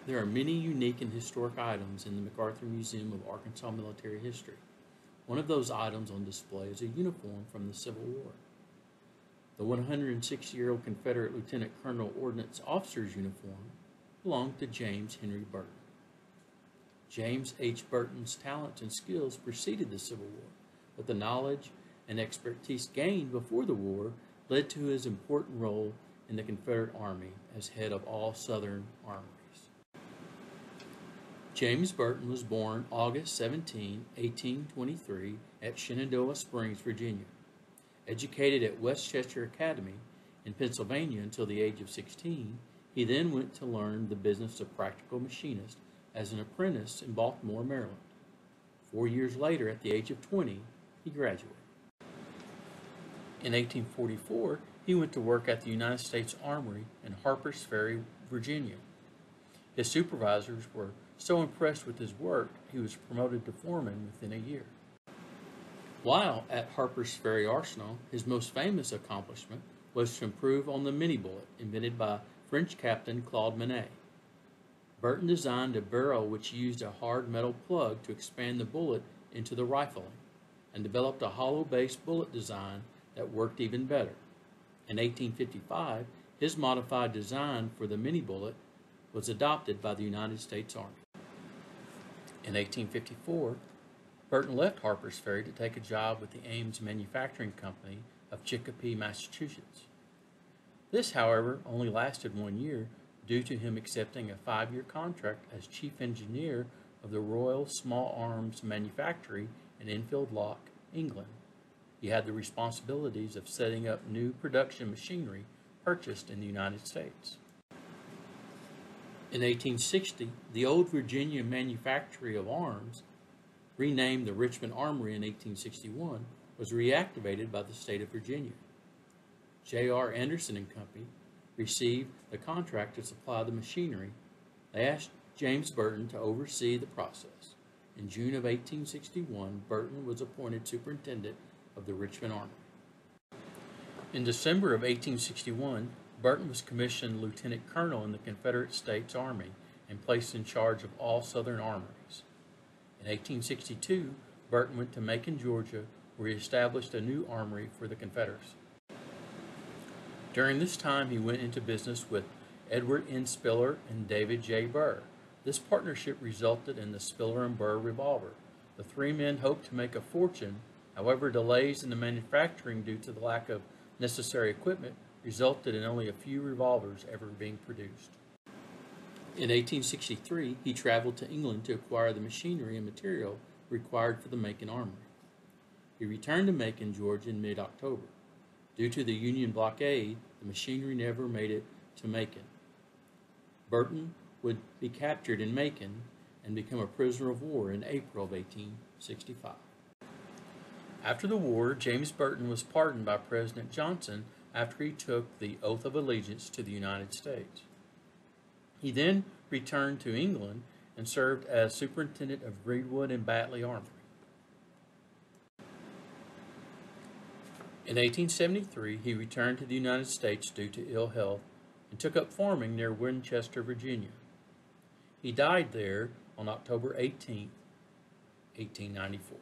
There are many unique and historic items in the MacArthur Museum of Arkansas Military History. One of those items on display is a uniform from the Civil War. The 160-year-old Confederate Lieutenant Colonel Ordnance officer's uniform belonged to James Henry Burton. James H. Burton's talents and skills preceded the Civil War, but the knowledge and expertise gained before the war led to his important role in the Confederate Army as head of all Southern armories. James Burton was born August 17, 1823 at Shenandoah Springs, Virginia. Educated at West Chester Academy in Pennsylvania until the age of 16, he then went to learn the business of practical machinist as an apprentice in Baltimore, Maryland. 4 years later, at the age of 20, he graduated. In 1844, he went to work at the United States Armory in Harper's Ferry, Virginia. His supervisors were so impressed with his work, he was promoted to foreman within a year. While at Harper's Ferry Arsenal, his most famous accomplishment was to improve on the mini-bullet invented by French Captain Claude Monet. Burton designed a barrel which used a hard metal plug to expand the bullet into the rifling, and developed a hollow-based bullet design that worked even better. In 1855, his modified design for the mini-bullet was adopted by the United States Army. In 1854, Burton left Harper's Ferry to take a job with the Ames Manufacturing Company of Chicopee, Massachusetts. This, however, only lasted 1 year due to him accepting a 5-year contract as chief engineer of the Royal Small Arms Manufactory in Enfield Lock, England. He had the responsibilities of setting up new production machinery purchased in the United States. In 1860, the old Virginia Manufactory of Arms, renamed the Richmond Armory in 1861, was reactivated by the state of Virginia. J.R. Anderson and Company received the contract to supply the machinery. They asked James Burton to oversee the process. In June of 1861, Burton was appointed superintendent of the Richmond Armory. In December of 1861, Burton was commissioned lieutenant colonel in the Confederate States Army and placed in charge of all Southern armories. In 1862, Burton went to Macon, Georgia, where he established a new armory for the Confederacy. During this time, he went into business with Edward N. Spiller and David J. Burr. This partnership resulted in the Spiller and Burr revolver. The three men hoped to make a fortune. However, delays in the manufacturing due to the lack of necessary equipment resulted in only a few revolvers ever being produced. In 1863, he traveled to England to acquire the machinery and material required for the Macon Armory. He returned to Macon, Georgia in mid-October. Due to the Union blockade, the machinery never made it to Macon. Burton would be captured in Macon and become a prisoner of war in April of 1865. After the war, James Burton was pardoned by President Johnson after he took the oath of allegiance to the United States. He then returned to England and served as superintendent of Greenwood and Batley Armory. In 1873, he returned to the United States due to ill health and took up farming near Winchester, Virginia. He died there on October 18, 1894.